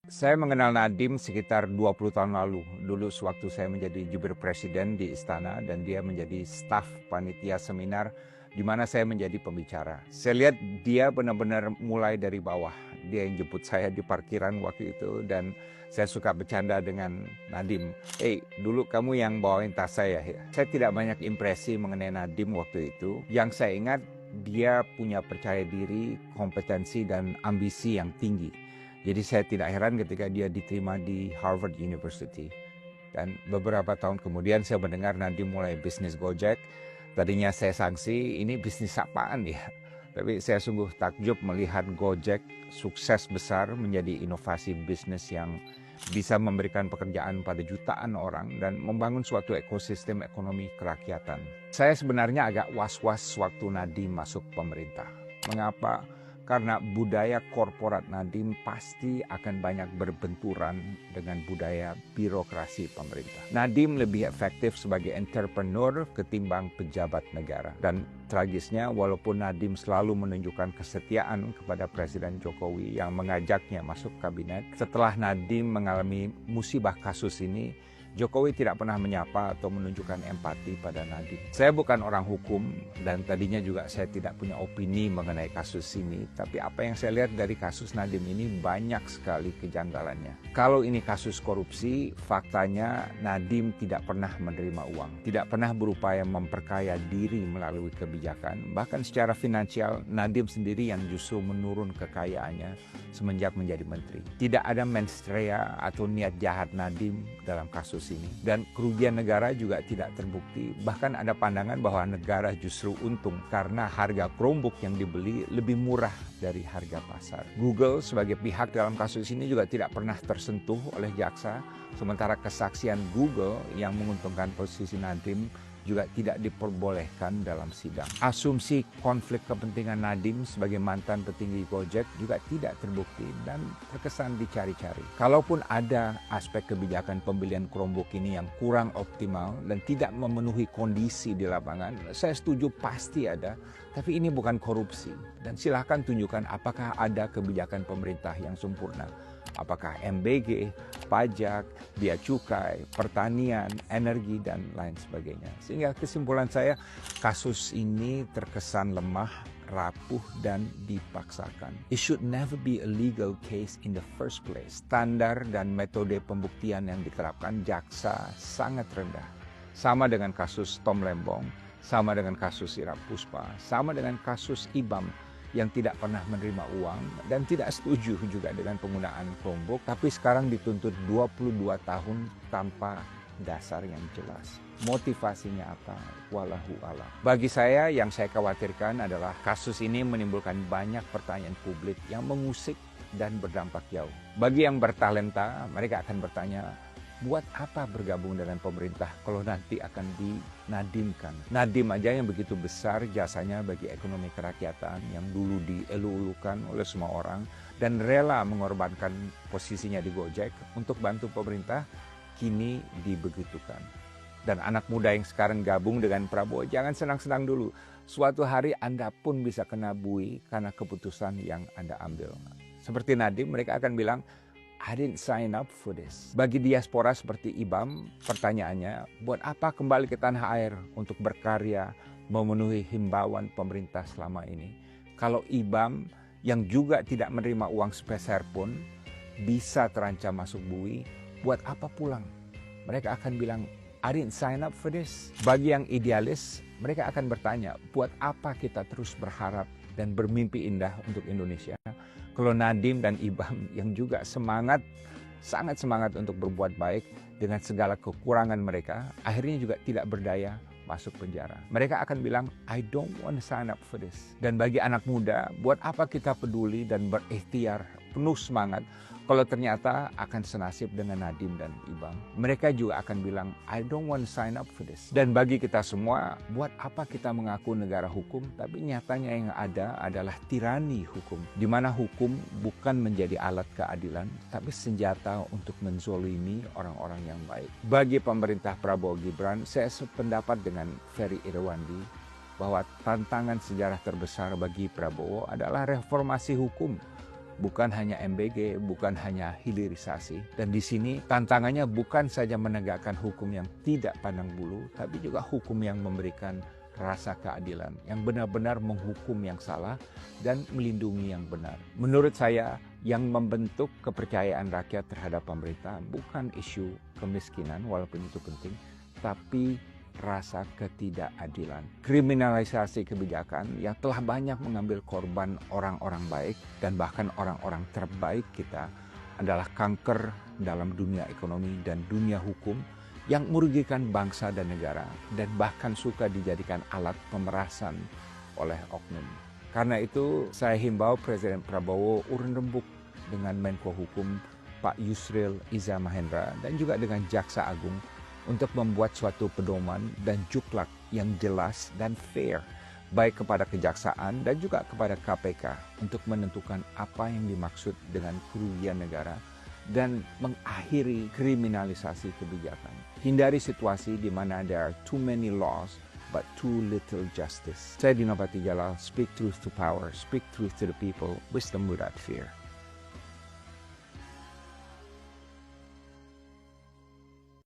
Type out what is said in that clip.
Saya mengenal Nadiem sekitar 20 tahun lalu. Dulu sewaktu saya menjadi jubir presiden di istana dan dia menjadi staf panitia seminar di mana saya menjadi pembicara. Saya lihat dia benar-benar mulai dari bawah. Dia yang jemput saya di parkiran waktu itu dan saya suka bercanda dengan Nadiem. Dulu kamu yang bawain tas saya. Saya tidak banyak impresi mengenai Nadiem waktu itu. Yang saya ingat dia punya percaya diri, kompetensi dan ambisi yang tinggi. Jadi saya tidak heran ketika dia diterima di Harvard University. Dan beberapa tahun kemudian saya mendengar Nadiem mulai bisnis Gojek. Tadinya saya sanksi, ini bisnis apaan ya? Tapi saya sungguh takjub melihat Gojek sukses besar menjadi inovasi bisnis yang bisa memberikan pekerjaan pada jutaan orang dan membangun suatu ekosistem ekonomi kerakyatan. Saya sebenarnya agak was-was waktu Nadiem masuk pemerintah. Mengapa? Karena budaya korporat Nadiem pasti akan banyak berbenturan dengan budaya birokrasi pemerintah. Nadiem lebih efektif sebagai entrepreneur ketimbang pejabat negara. Dan tragisnya, walaupun Nadiem selalu menunjukkan kesetiaan kepada Presiden Jokowi yang mengajaknya masuk kabinet, setelah Nadiem mengalami musibah kasus ini, Jokowi tidak pernah menyapa atau menunjukkan empati pada Nadiem. Saya bukan orang hukum dan tadinya juga saya tidak punya opini mengenai kasus ini. Tapi apa yang saya lihat dari kasus Nadiem ini banyak sekali kejanggalannya. Kalau ini kasus korupsi, faktanya Nadiem tidak pernah menerima uang. Tidak pernah berupaya memperkaya diri melalui kebijakan. Bahkan secara finansial, Nadiem sendiri yang justru menurun kekayaannya semenjak menjadi menteri. Tidak ada menstrea atau niat jahat Nadiem dalam kasus ini. Dan kerugian negara juga tidak terbukti. Bahkan ada pandangan bahwa negara justru untung karena harga Chromebook yang dibeli lebih murah dari harga pasar. Google sebagai pihak dalam kasus ini juga tidak pernah tersentuh oleh jaksa, sementara kesaksian Google yang menguntungkan posisi Nadiem juga tidak diperbolehkan dalam sidang. Asumsi konflik kepentingan Nadiem sebagai mantan petinggi Gojek juga tidak terbukti dan terkesan dicari-cari. Kalaupun ada aspek kebijakan pembelian Chromebook ini yang kurang optimal dan tidak memenuhi kondisi di lapangan, saya setuju pasti ada, tapi ini bukan korupsi. Dan silahkan tunjukkan apakah ada kebijakan pemerintah yang sempurna. Apakah MBG, pajak, bea cukai, pertanian, energi, dan lain sebagainya. Sehingga kesimpulan saya, kasus ini terkesan lemah, rapuh, dan dipaksakan. It should never be a legal case in the first place. Standar dan metode pembuktian yang diterapkan jaksa sangat rendah. Sama dengan kasus Tom Lembong, sama dengan kasus Ira Puspa, sama dengan kasus IBAM, yang tidak pernah menerima uang dan tidak setuju juga dengan penggunaan Chromebook, tapi sekarang dituntut 22 tahun tanpa dasar yang jelas. Motivasinya apa? Wallahu a'lam. Bagi saya, yang saya khawatirkan adalah kasus ini menimbulkan banyak pertanyaan publik yang mengusik dan berdampak jauh. Bagi yang bertalenta, mereka akan bertanya, buat apa bergabung dengan pemerintah kalau nanti akan dinadimkan? Nadiem aja yang begitu besar jasanya bagi ekonomi kerakyatan yang dulu dielu-elukan oleh semua orang dan rela mengorbankan posisinya di Gojek untuk bantu pemerintah, kini dibegitukan. Dan anak muda yang sekarang gabung dengan Prabowo, jangan senang-senang dulu. Suatu hari Anda pun bisa kena bui karena keputusan yang Anda ambil. Seperti Nadiem, mereka akan bilang, I didn't sign up for this. Bagi diaspora seperti IBAM, pertanyaannya, buat apa kembali ke tanah air untuk berkarya, memenuhi himbauan pemerintah selama ini? Kalau IBAM yang juga tidak menerima uang sepeser pun bisa terancam masuk bui, buat apa pulang? Mereka akan bilang, I didn't sign up for this. Bagi yang idealis, mereka akan bertanya, buat apa kita terus berharap dan bermimpi indah untuk Indonesia? Kalau Nadiem dan IBAM yang juga sangat semangat untuk berbuat baik dengan segala kekurangan mereka, akhirnya juga tidak berdaya masuk penjara. Mereka akan bilang, I don't want to sign up for this. Dan bagi anak muda, buat apa kita peduli dan berikhtiar penuh semangat kalau ternyata akan senasib dengan Nadiem dan IBAM? Mereka juga akan bilang, I don't want to sign up for this. Dan bagi kita semua, buat apa kita mengaku negara hukum, tapi nyatanya yang ada adalah tirani hukum, di mana hukum bukan menjadi alat keadilan, tapi senjata untuk menzolimi orang-orang yang baik. Bagi pemerintah Prabowo Gibran, saya sependapat dengan Ferry Irwandi bahwa tantangan sejarah terbesar bagi Prabowo adalah reformasi hukum. bukan hanya MBG, bukan hanya hilirisasi. Dan di sini tantangannya bukan saja menegakkan hukum yang tidak pandang bulu, tapi juga hukum yang memberikan rasa keadilan, yang benar-benar menghukum yang salah dan melindungi yang benar. Menurut saya, yang membentuk kepercayaan rakyat terhadap pemerintah bukan isu kemiskinan, walaupun itu penting, tapi rasa ketidakadilan. Kriminalisasi kebijakan yang telah banyak mengambil korban orang-orang baik dan bahkan orang-orang terbaik kita adalah kanker dalam dunia ekonomi dan dunia hukum yang merugikan bangsa dan negara dan bahkan suka dijadikan alat pemerasan oleh oknum. Karena itu saya himbau Presiden Prabowo urun rembuk dengan Menko Hukum Pak Yusril Iza Mahendra dan juga dengan Jaksa Agung untuk membuat suatu pedoman dan juklak yang jelas dan fair baik kepada kejaksaan dan juga kepada KPK untuk menentukan apa yang dimaksud dengan kerugian negara dan mengakhiri kriminalisasi kebijakan. Hindari situasi di mana there are too many laws but too little justice. Saya Dino Patijalal, speak truth to power, speak truth to the people, wisdom without fear.